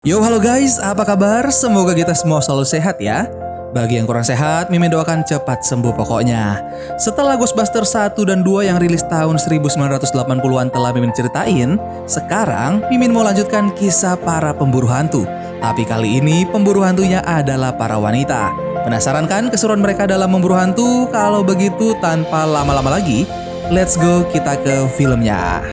Yo halo guys, apa kabar? Semoga kita semua selalu sehat ya. Bagi yang kurang sehat, Mimin doakan cepat sembuh pokoknya. Setelah Ghostbusters 1 dan 2 yang rilis tahun 1980-an telah Mimin ceritain, sekarang Mimin mau lanjutkan kisah para pemburu hantu. Tapi kali ini pemburu hantunya adalah para wanita. Penasaran kan keseruan mereka dalam memburu hantu? Kalau begitu tanpa lama-lama lagi, let's go kita ke filmnya.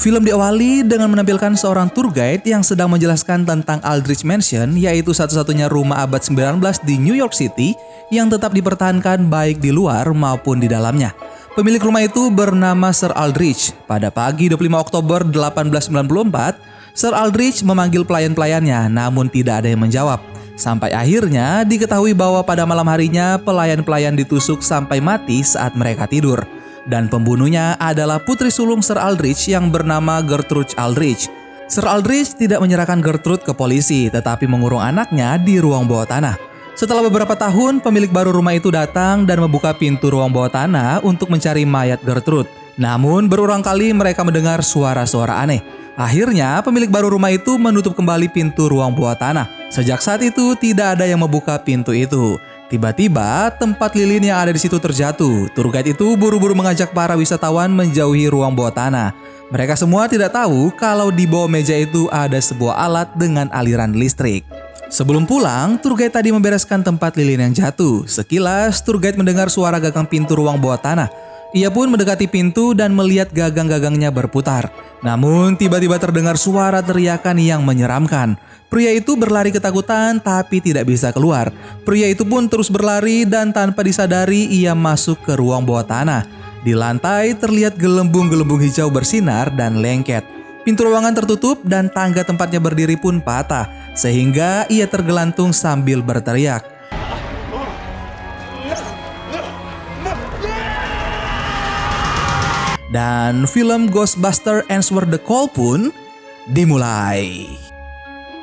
Film diawali dengan menampilkan seorang tour guide yang sedang menjelaskan tentang Aldrich Mansion, yaitu satu-satunya rumah abad 19 di New York City yang tetap dipertahankan baik di luar maupun di dalamnya. Pemilik rumah itu bernama Sir Aldrich. Pada pagi 25 Oktober 1894, Sir Aldrich memanggil pelayan-pelayannya, namun tidak ada yang menjawab. Sampai akhirnya diketahui bahwa pada malam harinya pelayan-pelayan ditusuk sampai mati saat mereka tidur. Dan pembunuhnya adalah putri sulung Sir Aldrich yang bernama Gertrude Aldrich. Sir Aldrich tidak menyerahkan Gertrude ke polisi, tetapi mengurung anaknya di ruang bawah tanah. Setelah beberapa tahun, pemilik baru rumah itu datang dan membuka pintu ruang bawah tanah untuk mencari mayat Gertrude. Namun berulang kali mereka mendengar suara-suara aneh. Akhirnya pemilik baru rumah itu menutup kembali pintu ruang bawah tanah. Sejak saat itu tidak ada yang membuka pintu itu. Tiba-tiba tempat lilin yang ada di situ terjatuh. Tour guide itu buru-buru mengajak para wisatawan menjauhi ruang bawah tanah. Mereka semua tidak tahu kalau di bawah meja itu ada sebuah alat dengan aliran listrik. Sebelum pulang, tour guide tadi membereskan tempat lilin yang jatuh. Sekilas, tour guide mendengar suara gagang pintu ruang bawah tanah. Ia pun mendekati pintu dan melihat gagang-gagangnya berputar. Namun tiba-tiba terdengar suara teriakan yang menyeramkan. Pria itu berlari ketakutan tapi tidak bisa keluar. Pria itu pun terus berlari dan tanpa disadari ia masuk ke ruang bawah tanah. Di lantai terlihat gelembung-gelembung hijau bersinar dan lengket. Pintu ruangan tertutup dan tangga tempatnya berdiri pun patah. Sehingga ia tergelantung sambil berteriak. Dan film Ghostbusters Answer the Call pun dimulai.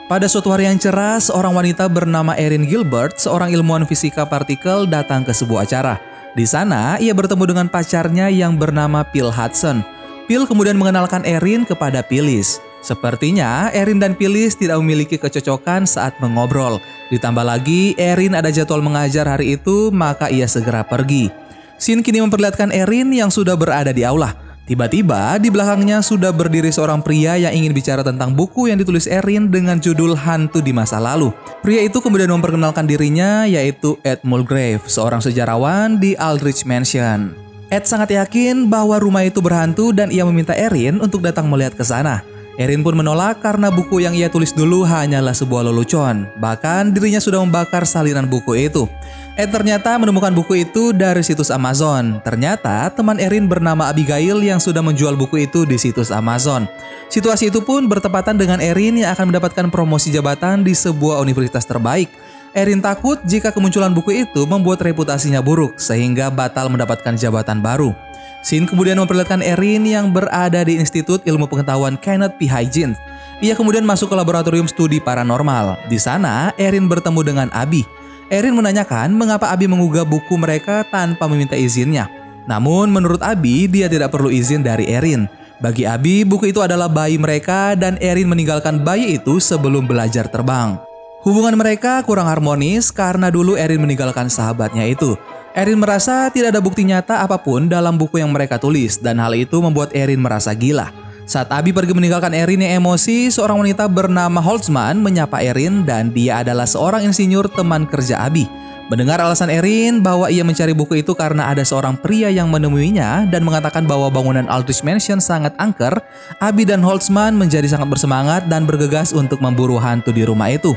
Pada suatu hari yang cerah, seorang wanita bernama Erin Gilbert, seorang ilmuwan fisika partikel, datang ke sebuah acara. Di sana, ia bertemu dengan pacarnya yang bernama Phil Hudson. Phil kemudian mengenalkan Erin kepada Phyllis. Sepertinya Erin dan Phyllis tidak memiliki kecocokan saat mengobrol. Ditambah lagi, Erin ada jadwal mengajar hari itu, maka ia segera pergi. Scene kini memperlihatkan Erin yang sudah berada di aula. Tiba-tiba di belakangnya sudah berdiri seorang pria yang ingin bicara tentang buku yang ditulis Erin dengan judul Hantu di Masa Lalu. Pria itu kemudian memperkenalkan dirinya, yaitu Ed Mulgrave, seorang sejarawan di Aldrich Mansion. Ed sangat yakin bahwa rumah itu berhantu dan ia meminta Erin untuk datang melihat ke sana. Erin pun menolak karena buku yang ia tulis dulu hanyalah sebuah lelucon. Bahkan dirinya sudah membakar salinan buku itu. Ed ternyata menemukan buku itu dari situs Amazon. Ternyata teman Erin bernama Abigail yang sudah menjual buku itu di situs Amazon. Situasi itu pun bertepatan dengan Erin yang akan mendapatkan promosi jabatan di sebuah universitas terbaik. Erin takut jika kemunculan buku itu membuat reputasinya buruk sehingga batal mendapatkan jabatan baru. Scene kemudian memperlihatkan Erin yang berada di Institut Ilmu Pengetahuan Kenneth P. Hygens. Ia kemudian masuk ke laboratorium studi paranormal. Di sana, Erin bertemu dengan Abi. Erin menanyakan mengapa Abi menggugah buku mereka tanpa meminta izinnya. Namun menurut Abi, dia tidak perlu izin dari Erin. Bagi Abi, buku itu adalah bayi mereka dan Erin meninggalkan bayi itu sebelum belajar terbang. Hubungan mereka kurang harmonis karena dulu Erin meninggalkan sahabatnya itu. Erin merasa tidak ada bukti nyata apapun dalam buku yang mereka tulis dan hal itu membuat Erin merasa gila. Saat Abi pergi meninggalkan Erin yang emosi, seorang wanita bernama Holtzman menyapa Erin dan dia adalah seorang insinyur teman kerja Abi. Mendengar alasan Erin bahwa ia mencari buku itu karena ada seorang pria yang menemuinya dan mengatakan bahwa bangunan Aldrich Mansion sangat angker, Abi dan Holtzman menjadi sangat bersemangat dan bergegas untuk memburu hantu di rumah itu.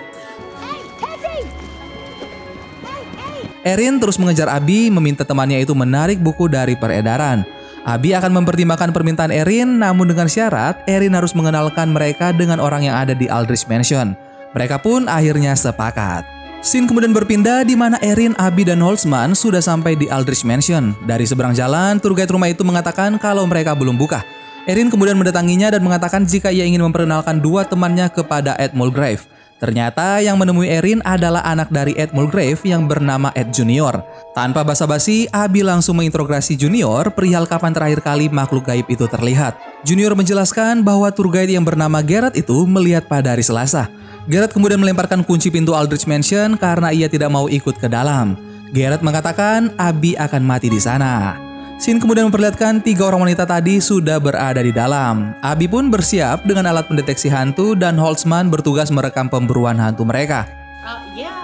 Erin terus mengejar Abi meminta temannya itu menarik buku dari peredaran. Abi akan mempertimbangkan permintaan Erin, namun dengan syarat Erin harus mengenalkan mereka dengan orang yang ada di Aldrich Mansion. Mereka pun akhirnya sepakat. Scene kemudian berpindah di mana Erin, Abi, dan Holtzman sudah sampai di Aldrich Mansion. Dari seberang jalan, tour guide rumah itu mengatakan kalau mereka belum buka. Erin kemudian mendatanginya dan mengatakan jika ia ingin memperkenalkan dua temannya kepada Ed Mulgrave. Ternyata yang menemui Erin adalah anak dari Ed Mulgrave yang bernama Ed Junior. Tanpa basa-basi, Abby langsung menginterogasi Junior perihal kapan terakhir kali makhluk gaib itu terlihat. Junior menjelaskan bahwa tour guide yang bernama Garrett itu melihat pada hari Selasa. Garrett kemudian melemparkan kunci pintu Aldrich Mansion karena ia tidak mau ikut ke dalam. Garrett mengatakan Abby akan mati di sana. Scene kemudian memperlihatkan 3 orang wanita tadi sudah berada di dalam. Abby pun bersiap dengan alat pendeteksi hantu dan Holtzman bertugas merekam pemburuan hantu mereka. Yeah,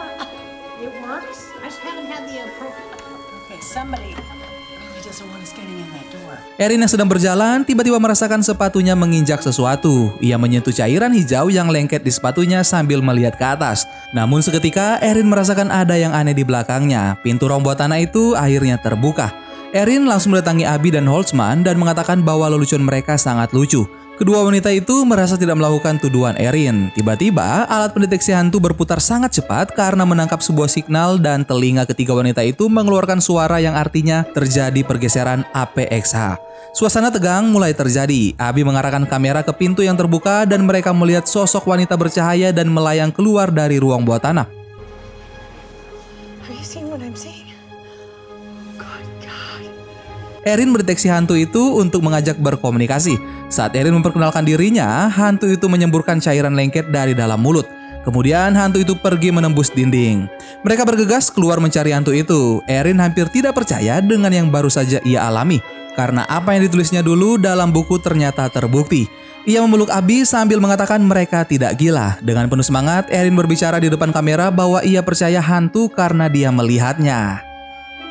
it works. I just haven't had the appropriate. Okay, somebody really doesn't want us getting in that door. Erin yang sedang berjalan tiba-tiba merasakan sepatunya menginjak sesuatu. Ia menyentuh cairan hijau yang lengket di sepatunya sambil melihat ke atas. Namun seketika Erin merasakan ada yang aneh di belakangnya. Pintu rombongan tanah itu akhirnya terbuka. Erin langsung mendatangi Abby dan Holtzman dan mengatakan bahwa lelucon mereka sangat lucu. Kedua wanita itu merasa tidak melakukan tuduhan Erin. Tiba-tiba alat pendeteksi hantu berputar sangat cepat karena menangkap sebuah signal dan telinga ketiga wanita itu mengeluarkan suara yang artinya terjadi pergeseran APXH. Suasana tegang mulai terjadi. Abby mengarahkan kamera ke pintu yang terbuka dan mereka melihat sosok wanita bercahaya dan melayang keluar dari ruang bawah tanah. Are you seeing what I'm seeing? Erin mendeteksi hantu itu untuk mengajak berkomunikasi. Saat Erin memperkenalkan dirinya, hantu itu menyemburkan cairan lengket dari dalam mulut. Kemudian hantu itu pergi menembus dinding. Mereka bergegas keluar mencari hantu itu. Erin hampir tidak percaya dengan yang baru saja ia alami, karena apa yang ditulisnya dulu dalam buku ternyata terbukti. Ia memeluk Abby sambil mengatakan mereka tidak gila. Dengan penuh semangat, Erin berbicara di depan kamera bahwa ia percaya hantu karena dia melihatnya.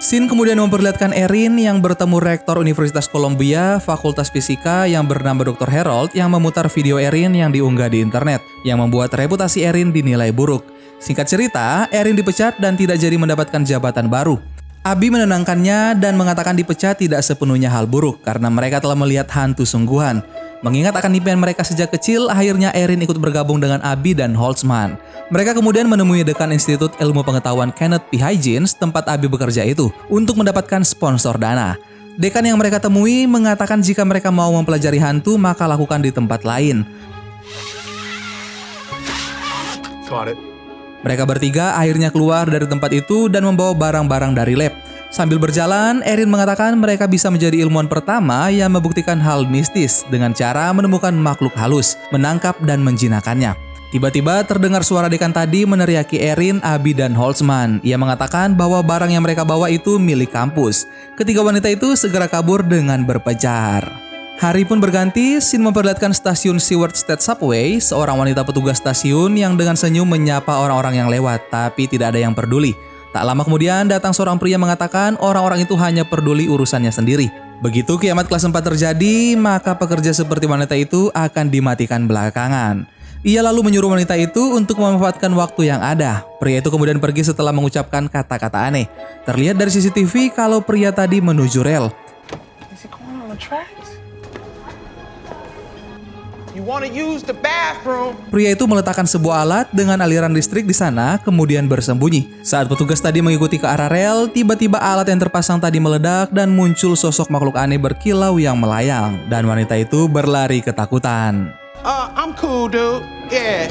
Scene kemudian memperlihatkan Erin yang bertemu Rektor Universitas Columbia, Fakultas Fisika yang bernama Dr. Harold yang memutar video Erin yang diunggah di internet, yang membuat reputasi Erin dinilai buruk. Singkat cerita, Erin dipecat dan tidak jadi mendapatkan jabatan baru. Abby menenangkannya dan mengatakan dipecat tidak sepenuhnya hal buruk karena mereka telah melihat hantu sungguhan. Mengingat akan impian mereka sejak kecil, akhirnya Erin ikut bergabung dengan Abby dan Holtzman. Mereka kemudian menemui dekan Institut Ilmu Pengetahuan Kenneth P. Higgins, tempat Abby bekerja itu, untuk mendapatkan sponsor dana. Dekan yang mereka temui mengatakan jika mereka mau mempelajari hantu, maka lakukan di tempat lain. Mereka bertiga akhirnya keluar dari tempat itu dan membawa barang-barang dari lab. Sambil berjalan, Erin mengatakan mereka bisa menjadi ilmuwan pertama yang membuktikan hal mistis dengan cara menemukan makhluk halus, menangkap dan menjinakkannya. Tiba-tiba terdengar suara dekan tadi meneriaki Erin, Abby, dan Holtzman. Ia mengatakan bahwa barang yang mereka bawa itu milik kampus. Ketiga wanita itu segera kabur dengan berpejar. Hari pun berganti, scene memperlihatkan stasiun Seward State Subway, seorang wanita petugas stasiun yang dengan senyum menyapa orang-orang yang lewat, tapi tidak ada yang peduli. Tak lama kemudian datang seorang pria mengatakan orang-orang itu hanya peduli urusannya sendiri. Begitu kiamat kelas 4 terjadi, maka pekerja seperti wanita itu akan dimatikan belakangan. Ia lalu menyuruh wanita itu untuk memanfaatkan waktu yang ada. Pria itu kemudian pergi setelah mengucapkan kata-kata aneh. Terlihat dari CCTV kalau pria tadi menuju rel. Pria itu meletakkan sebuah alat dengan aliran listrik di sana, kemudian bersembunyi. Saat petugas tadi mengikuti ke arah rel, tiba-tiba alat yang terpasang tadi meledak dan muncul sosok makhluk aneh berkilau yang melayang. Dan wanita itu berlari ketakutan. I'm cool, dude. Yeah.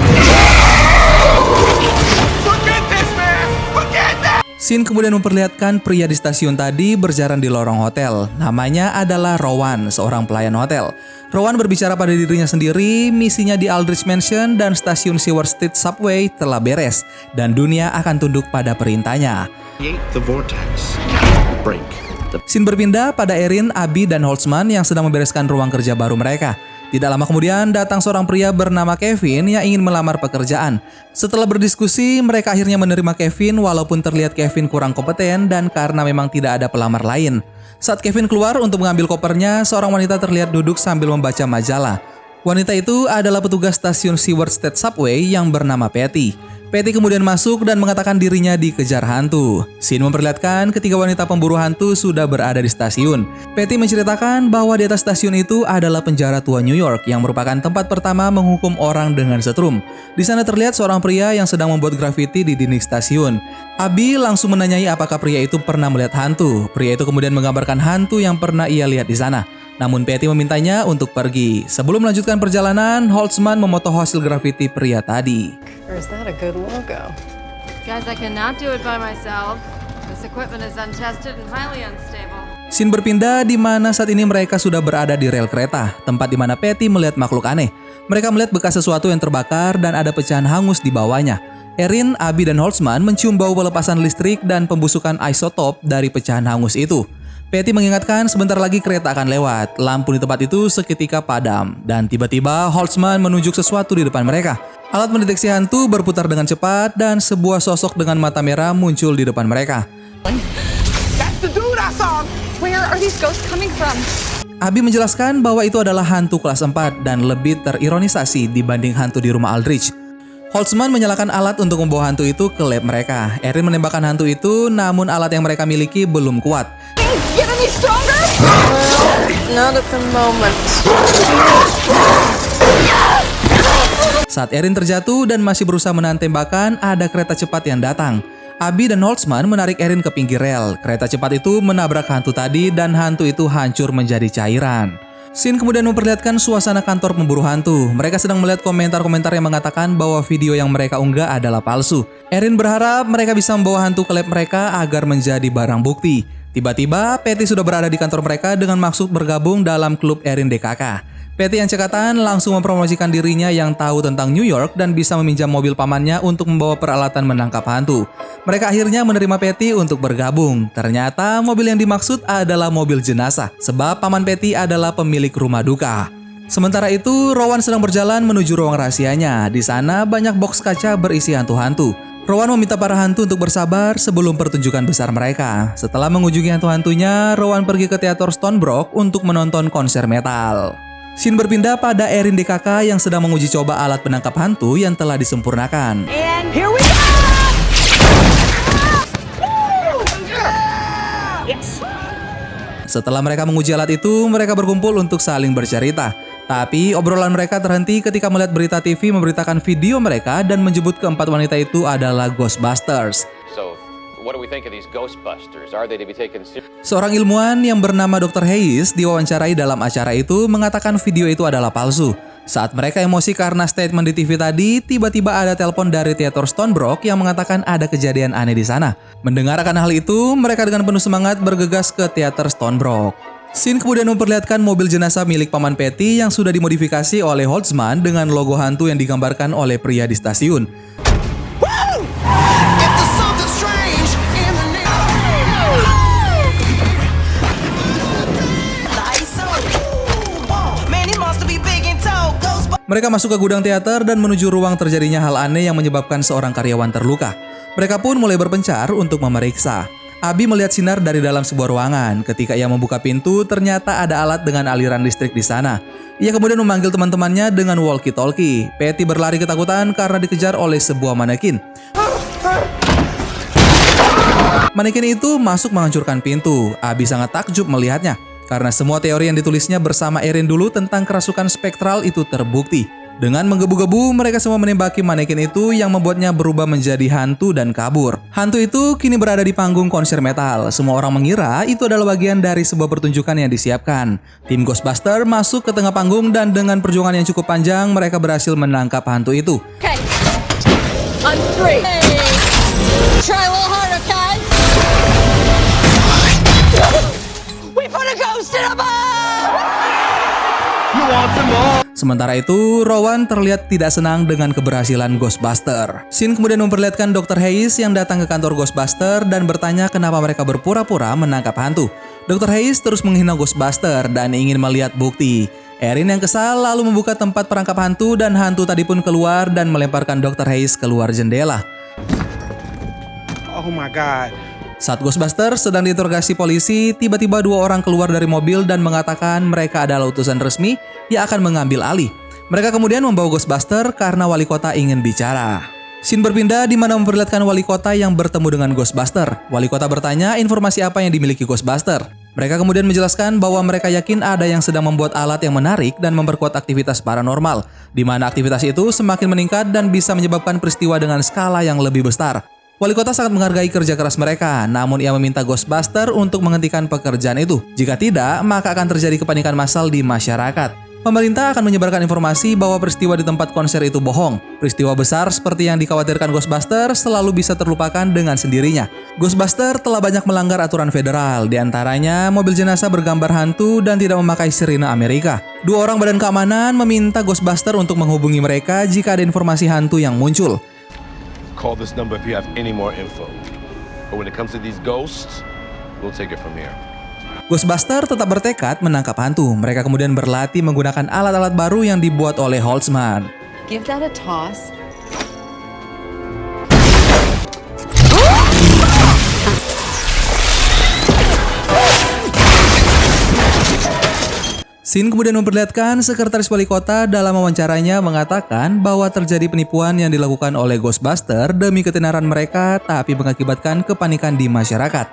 Forget this, man. Forget that. Scene kemudian memperlihatkan pria di stasiun tadi berjalan di lorong hotel. Namanya adalah Rowan, seorang pelayan hotel. Rowan berbicara pada dirinya sendiri, misinya di Aldrich Mansion dan stasiun Seward Street Subway telah beres, dan dunia akan tunduk pada perintahnya. Scene berpindah pada Erin, Abby, dan Holtzman yang sedang membereskan ruang kerja baru mereka. Tidak lama kemudian datang seorang pria bernama Kevin yang ingin melamar pekerjaan. Setelah berdiskusi, mereka akhirnya menerima Kevin walaupun terlihat Kevin kurang kompeten dan karena memang tidak ada pelamar lain. Saat Kevin keluar untuk mengambil kopernya, seorang wanita terlihat duduk sambil membaca majalah. Wanita itu adalah petugas stasiun Seward State Subway yang bernama Patty. Patty kemudian masuk dan mengatakan dirinya dikejar hantu. Scene memperlihatkan ketiga wanita pemburu hantu sudah berada di stasiun. Patty menceritakan bahwa di atas stasiun itu adalah penjara tua New York yang merupakan tempat pertama menghukum orang dengan setrum. Di sana terlihat seorang pria yang sedang membuat grafiti di dinding stasiun. Abby langsung menanyai apakah pria itu pernah melihat hantu. Pria itu kemudian menggambarkan hantu yang pernah ia lihat di sana. Namun Patty memintanya untuk pergi. Sebelum melanjutkan perjalanan, Holtzman memoto hasil grafiti pria tadi. Or is that a good logo? Guys, I cannot do it by myself. This equipment is untested and highly unstable. Scene berpindah di mana saat ini mereka sudah berada di rel kereta, tempat di mana Patty melihat makhluk aneh. Mereka melihat bekas sesuatu yang terbakar dan ada pecahan hangus di bawahnya. Erin, Abby, dan Holtzman mencium bau pelepasan listrik dan pembusukan isotop dari pecahan hangus itu. Patty mengingatkan sebentar lagi kereta akan lewat. Lampu di tempat itu seketika padam. Dan tiba-tiba Holtzman menunjuk sesuatu di depan mereka. Alat mendeteksi hantu berputar dengan cepat dan sebuah sosok dengan mata merah muncul di depan mereka. That's the dude I saw. Where are these ghosts coming from? Abby menjelaskan bahwa itu adalah hantu kelas 4 dan lebih terironisasi dibanding hantu di rumah Aldrich. Holtzman menyalakan alat untuk membawa hantu itu ke lab mereka. Erin menembakkan hantu itu, namun alat yang mereka miliki belum kuat. Get any stronger? Not at the moment. Saat Erin terjatuh dan masih berusaha menahan tembakan, ada kereta cepat yang datang. Abby dan Holtzman menarik Erin ke pinggir rel. Kereta cepat itu menabrak hantu tadi dan hantu itu hancur menjadi cairan. Scene kemudian memperlihatkan suasana kantor pemburu hantu. Mereka sedang melihat komentar-komentar yang mengatakan bahwa video yang mereka unggah adalah palsu. Erin berharap mereka bisa membawa hantu ke lab mereka agar menjadi barang bukti. Tiba-tiba, Patty sudah berada di kantor mereka dengan maksud bergabung dalam klub Erin DKK. Patty yang cekatan langsung mempromosikan dirinya yang tahu tentang New York dan bisa meminjam mobil pamannya untuk membawa peralatan menangkap hantu. Mereka akhirnya menerima Patty untuk bergabung. Ternyata mobil yang dimaksud adalah mobil jenazah, sebab paman Patty adalah pemilik rumah duka. Sementara itu, Rowan sedang berjalan menuju ruang rahasianya. Di sana banyak box kaca berisi hantu-hantu. Rowan meminta para hantu untuk bersabar sebelum pertunjukan besar mereka. Setelah mengunjungi hantu-hantunya, Rowan pergi ke teater Stonebrook untuk menonton konser metal. Scene berpindah pada Erin DKK yang sedang menguji coba alat penangkap hantu yang telah disempurnakan. And here we go! Yes. Setelah mereka menguji alat itu, mereka berkumpul untuk saling bercerita. Tapi obrolan mereka terhenti ketika melihat berita TV memberitakan video mereka dan menyebut keempat wanita itu adalah Ghostbusters. So, what do we think of these Ghostbusters? Are they to be taken seriously? Seorang ilmuwan yang bernama Dr. Hayes diwawancarai dalam acara itu mengatakan video itu adalah palsu. Saat mereka emosi karena statement di TV tadi, tiba-tiba ada telepon dari teater Stonebrook yang mengatakan ada kejadian aneh di sana. Mendengar akan hal itu, mereka dengan penuh semangat bergegas ke teater Stonebrook. Scene kemudian memperlihatkan mobil jenazah milik paman Patty yang sudah dimodifikasi oleh Holtzman dengan logo hantu yang digambarkan oleh pria di stasiun. Mereka masuk ke gudang teater dan menuju ruang terjadinya hal aneh yang menyebabkan seorang karyawan terluka. Mereka pun mulai berpencar untuk memeriksa. Abby melihat sinar dari dalam sebuah ruangan. Ketika ia membuka pintu, ternyata ada alat dengan aliran listrik di sana. Ia kemudian memanggil teman-temannya dengan walkie-talkie. Patty berlari ketakutan karena dikejar oleh sebuah manekin. Manekin itu masuk menghancurkan pintu. Abby sangat takjub melihatnya. Karena semua teori yang ditulisnya bersama Erin dulu tentang kerasukan spektral itu terbukti. Dengan menggebu-gebu, mereka semua menembaki manekin itu yang membuatnya berubah menjadi hantu dan kabur. Hantu itu kini berada di panggung konser metal. Semua orang mengira itu adalah bagian dari sebuah pertunjukan yang disiapkan. Tim Ghostbuster masuk ke tengah panggung dan dengan perjuangan yang cukup panjang, mereka berhasil menangkap hantu itu. Okay. On 3. Try a little harder, guys. We put a ghost in a box! You want some more? Sementara itu, Rowan terlihat tidak senang dengan keberhasilan Ghostbuster. Scene kemudian memperlihatkan Dr. Hayes yang datang ke kantor Ghostbuster dan bertanya kenapa mereka berpura-pura menangkap hantu. Dr. Hayes terus menghina Ghostbuster dan ingin melihat bukti. Erin yang kesal lalu membuka tempat perangkap hantu dan hantu tadi pun keluar dan melemparkan Dr. Hayes keluar jendela. Oh my God. Saat Ghostbusters sedang diinterogasi polisi, tiba-tiba dua orang keluar dari mobil dan mengatakan mereka adalah utusan resmi yang akan mengambil alih. Mereka kemudian membawa Ghostbuster karena wali kota ingin bicara. Scene berpindah di mana memperlihatkan wali kota yang bertemu dengan Ghostbuster. Wali kota bertanya informasi apa yang dimiliki Ghostbuster. Mereka kemudian menjelaskan bahwa mereka yakin ada yang sedang membuat alat yang menarik dan memperkuat aktivitas paranormal, di mana aktivitas itu semakin meningkat dan bisa menyebabkan peristiwa dengan skala yang lebih besar. Wali kota sangat menghargai kerja keras mereka, namun ia meminta Ghostbuster untuk menghentikan pekerjaan itu. Jika tidak, maka akan terjadi kepanikan massal di masyarakat. Pemerintah akan menyebarkan informasi bahwa peristiwa di tempat konser itu bohong. Peristiwa besar seperti yang dikhawatirkan Ghostbuster selalu bisa terlupakan dengan sendirinya. Ghostbuster telah banyak melanggar aturan federal, diantaranya mobil jenazah bergambar hantu dan tidak memakai sirine Amerika. 2 orang badan keamanan meminta Ghostbuster untuk menghubungi mereka jika ada informasi hantu yang muncul. Call this number if you have any more info. But when it comes to these ghosts, we'll take it from here. Ghostbuster tetap bertekad menangkap hantu. Mereka kemudian berlatih menggunakan alat-alat baru yang dibuat oleh Holtzman. Give that a toss. Scene kemudian memperlihatkan sekretaris wali kota dalam wawancaranya mengatakan bahwa terjadi penipuan yang dilakukan oleh Ghostbuster demi ketenaran mereka tapi mengakibatkan kepanikan di masyarakat.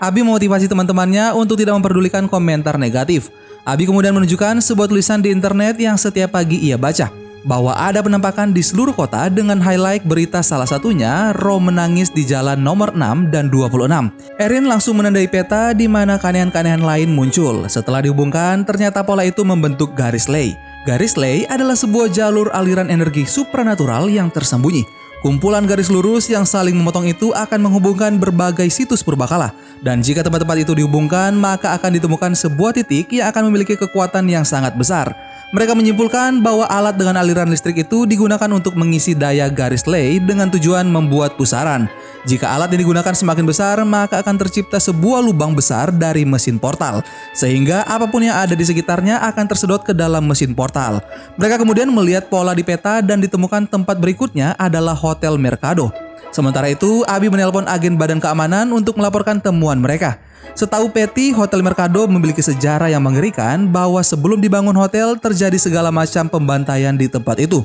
Abi memotivasi teman-temannya untuk tidak memperdulikan komentar negatif. Abi kemudian menunjukkan sebuah tulisan di internet yang setiap pagi ia baca, bahwa ada penampakan di seluruh kota dengan highlight berita salah satunya Ro menangis di jalan nomor 6 dan 26. Erin langsung menandai peta di mana keanehan-keanehan lain muncul. Setelah dihubungkan, ternyata pola itu membentuk garis ley. Garis ley adalah sebuah jalur aliran energi supranatural yang tersembunyi. Kumpulan garis lurus yang saling memotong itu akan menghubungkan berbagai situs purbakala. Dan jika tempat-tempat itu dihubungkan, maka akan ditemukan sebuah titik yang akan memiliki kekuatan yang sangat besar. Mereka menyimpulkan bahwa alat dengan aliran listrik itu digunakan untuk mengisi daya garis ley dengan tujuan membuat pusaran. Jika alat yang digunakan semakin besar, maka akan tercipta sebuah lubang besar dari mesin portal, sehingga apapun yang ada di sekitarnya akan tersedot ke dalam mesin portal. Mereka kemudian melihat pola di peta dan ditemukan tempat berikutnya adalah Hotel Mercado. Sementara itu, Abi menelpon agen badan keamanan untuk melaporkan temuan mereka. Setahu Patty, Hotel Mercado memiliki sejarah yang mengerikan bahwa sebelum dibangun hotel terjadi segala macam pembantaian di tempat itu.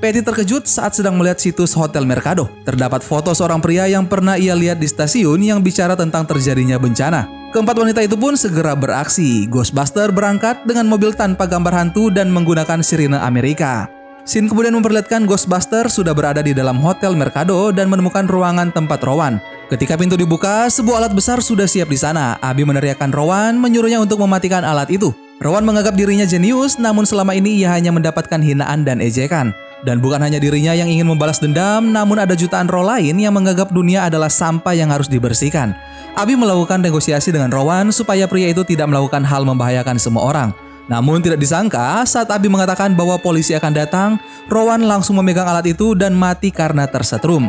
Patty terkejut saat sedang melihat situs Hotel Mercado. Terdapat foto seorang pria yang pernah ia lihat di stasiun yang bicara tentang terjadinya bencana. Keempat wanita itu pun segera beraksi. Ghostbuster berangkat dengan mobil tanpa gambar hantu dan menggunakan sirine Amerika. Scene kemudian memperlihatkan Ghostbuster sudah berada di dalam Hotel Mercado dan menemukan ruangan tempat Rowan. Ketika pintu dibuka, sebuah alat besar sudah siap di sana. Abi meneriakkan Rowan, menyuruhnya untuk mematikan alat itu. Rowan menganggap dirinya jenius, namun selama ini ia hanya mendapatkan hinaan dan ejekan. Dan bukan hanya dirinya yang ingin membalas dendam, namun ada jutaan roh lain yang menganggap dunia adalah sampah yang harus dibersihkan. Abi melakukan negosiasi dengan Rowan supaya pria itu tidak melakukan hal membahayakan semua orang. Namun tidak disangka, saat Abi mengatakan bahwa polisi akan datang, Rowan langsung memegang alat itu dan mati karena tersetrum.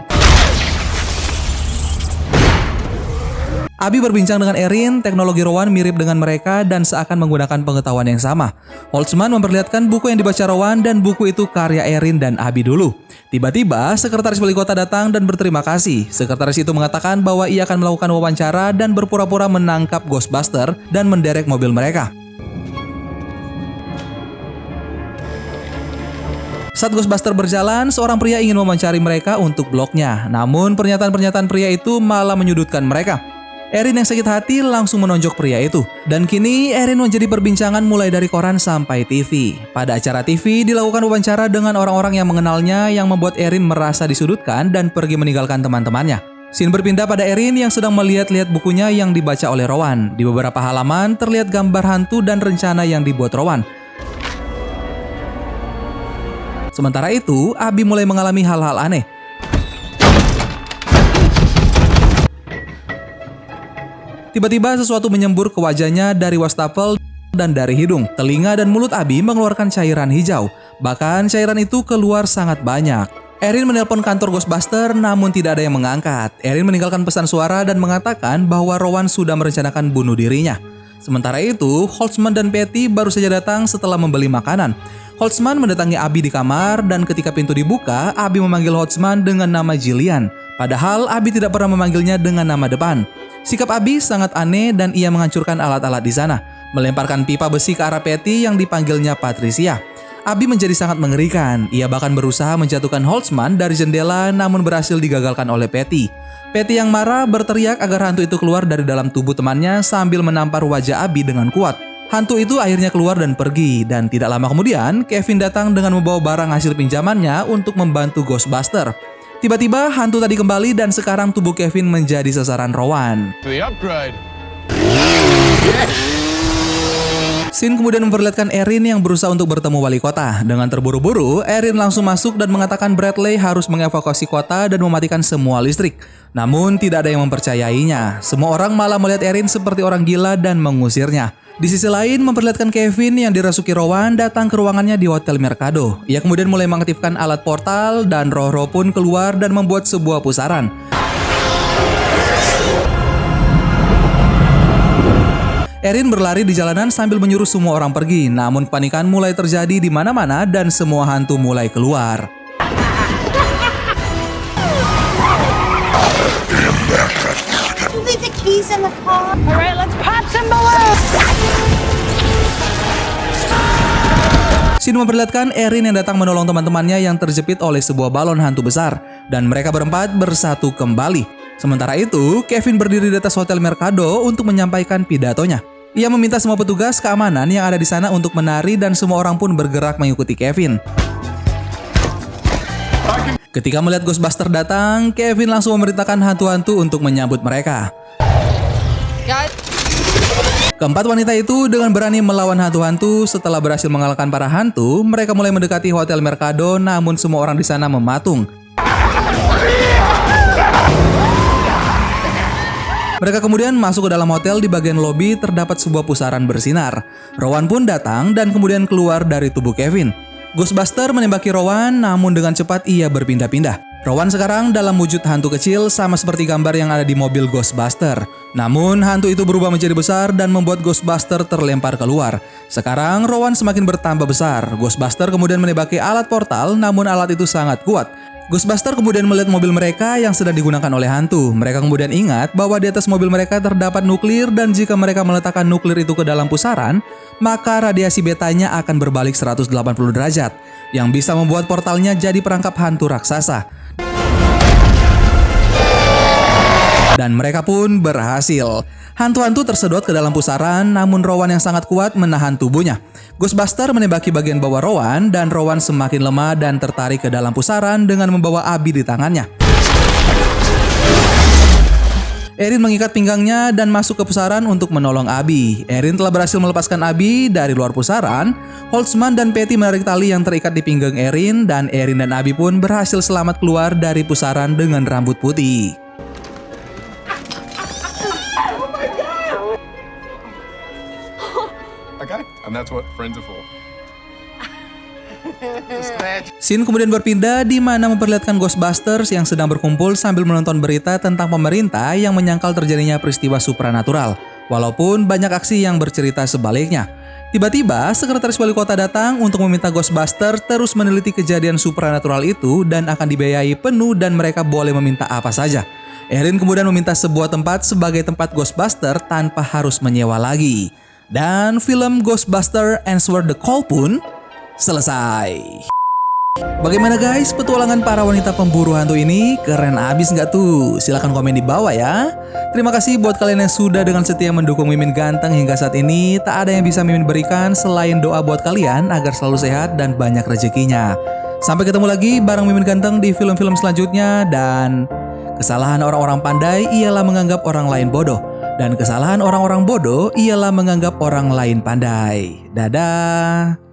Abi berbincang dengan Erin, teknologi Rowan mirip dengan mereka dan seakan menggunakan pengetahuan yang sama. Holtzman memperlihatkan buku yang dibaca Rowan dan buku itu karya Erin dan Abi dulu. Tiba-tiba, sekretaris wali kota datang dan berterima kasih. Sekretaris itu mengatakan bahwa ia akan melakukan wawancara dan berpura-pura menangkap Ghostbuster dan menderek mobil mereka. Saat Ghostbuster berjalan, seorang pria ingin mewawancari mereka untuk blognya. Namun pernyataan-pernyataan pria itu malah menyudutkan mereka. Erin yang sakit hati langsung menonjok pria itu. Dan kini Erin menjadi perbincangan mulai dari koran sampai TV. Pada acara TV dilakukan wawancara dengan orang-orang yang mengenalnya yang membuat Erin merasa disudutkan dan pergi meninggalkan teman-temannya. Scene berpindah pada Erin yang sedang melihat-lihat bukunya yang dibaca oleh Rowan. Di beberapa halaman terlihat gambar hantu dan rencana yang dibuat Rowan. Sementara itu, Abi mulai mengalami hal-hal aneh. Tiba-tiba sesuatu menyembur ke wajahnya dari wastafel dan dari hidung. Telinga dan mulut Abi mengeluarkan cairan hijau. Bahkan cairan itu keluar sangat banyak. Erin menelpon kantor Ghostbuster namun tidak ada yang mengangkat. Erin meninggalkan pesan suara dan mengatakan bahwa Rowan sudah merencanakan bunuh dirinya. Sementara itu, Holtzman dan Patty baru saja datang setelah membeli makanan. Holtzman mendatangi Abi di kamar dan ketika pintu dibuka, Abi memanggil Holtzman dengan nama Jillian. Padahal Abi tidak pernah memanggilnya dengan nama depan. Sikap Abi sangat aneh dan ia menghancurkan alat-alat di sana, melemparkan pipa besi ke arah Patty yang dipanggilnya Patricia. Abi menjadi sangat mengerikan. Ia bahkan berusaha menjatuhkan Holtzman dari jendela namun berhasil digagalkan oleh Patty. Patty yang marah berteriak agar hantu itu keluar dari dalam tubuh temannya sambil menampar wajah Abi dengan kuat. Hantu itu akhirnya keluar dan pergi, dan tidak lama kemudian Kevin datang dengan membawa barang hasil pinjamannya untuk membantu Ghostbuster. Tiba-tiba hantu tadi kembali dan sekarang tubuh Kevin menjadi sasaran Rowan. For the upgrade. Scene kemudian memperlihatkan Erin yang berusaha untuk bertemu wali kota. Dengan terburu-buru, Erin langsung masuk dan mengatakan Bradley harus mengevakuasi kota dan mematikan semua listrik. Namun tidak ada yang mempercayainya. Semua orang malah melihat Erin seperti orang gila dan mengusirnya. Di sisi lain, memperlihatkan Kevin yang dirasuki Rowan datang ke ruangannya di Hotel Mercado. Ia kemudian mulai mengaktifkan alat portal dan roh-roh pun keluar dan membuat sebuah pusaran. Erin berlari di jalanan sambil menyuruh semua orang pergi, namun kepanikan mulai terjadi di mana-mana dan semua hantu mulai keluar. Leave the keys in the car. All right, let's pop some balloons. Scene memperlihatkan Erin yang datang menolong teman-temannya yang terjepit oleh sebuah balon hantu besar dan mereka berempat bersatu kembali. Sementara itu, Kevin berdiri di atas Hotel Mercado untuk menyampaikan pidatonya. Ia meminta semua petugas keamanan yang ada di sana untuk menari dan semua orang pun bergerak mengikuti Kevin. Ketika melihat Ghostbuster datang, Kevin langsung memerintahkan hantu-hantu untuk menyambut mereka. Keempat wanita itu dengan berani melawan hantu-hantu. Setelah berhasil mengalahkan para hantu, mereka mulai mendekati Hotel Mercado, namun semua orang di sana mematung. Mereka kemudian masuk ke dalam hotel. Di bagian lobi terdapat sebuah pusaran bersinar. Rowan pun datang dan kemudian keluar dari tubuh Kevin. Ghostbuster menembaki Rowan, namun dengan cepat ia berpindah-pindah. Rowan sekarang dalam wujud hantu kecil sama seperti gambar yang ada di mobil Ghostbuster. Namun hantu itu berubah menjadi besar dan membuat Ghostbuster terlempar keluar. Sekarang Rowan semakin bertambah besar. Ghostbuster kemudian menembaki alat portal, namun alat itu sangat kuat. Ghostbuster kemudian melihat mobil mereka yang sedang digunakan oleh hantu. Mereka kemudian ingat bahwa di atas mobil mereka terdapat nuklir dan jika mereka meletakkan nuklir itu ke dalam pusaran, maka radiasi betanya akan berbalik 180 derajat yang bisa membuat portalnya jadi perangkap hantu raksasa. Dan mereka pun berhasil. Hantu-hantu tersedot ke dalam pusaran, namun Rowan yang sangat kuat menahan tubuhnya. Ghostbuster menembaki bagian bawah Rowan dan Rowan semakin lemah dan tertarik ke dalam pusaran dengan membawa Abby di tangannya. Erin mengikat pinggangnya dan masuk ke pusaran untuk menolong Abby. Erin telah berhasil melepaskan Abby dari luar pusaran. Holtzman dan Patty menarik tali yang terikat di pinggang Erin dan Erin dan Abby pun berhasil selamat keluar dari pusaran dengan rambut putih. Okay, and that's what friends are for. Scene kemudian berpindah di mana memperlihatkan Ghostbusters yang sedang berkumpul sambil menonton berita tentang pemerintah yang menyangkal terjadinya peristiwa supranatural. Walaupun banyak aksi yang bercerita sebaliknya. Tiba-tiba, sekretaris wali kota datang untuk meminta Ghostbusters terus meneliti kejadian supranatural itu dan akan dibiayai penuh dan mereka boleh meminta apa saja. Erin kemudian meminta sebuah tempat sebagai tempat Ghostbusters tanpa harus menyewa lagi. Dan film Ghostbuster Answer the Call pun selesai. Bagaimana guys petualangan para wanita pemburu hantu ini? Keren abis nggak tuh? Silahkan komen di bawah ya. Terima kasih buat kalian yang sudah dengan setia mendukung Mimin Ganteng hingga saat ini. Tak ada yang bisa Mimin berikan selain doa buat kalian agar selalu sehat dan banyak rezekinya. Sampai ketemu lagi bareng Mimin Ganteng di film-film selanjutnya. Dan kesalahan orang-orang pandai ialah menganggap orang lain bodoh. Dan kesalahan orang-orang bodoh ialah menganggap orang lain pandai. Dadah.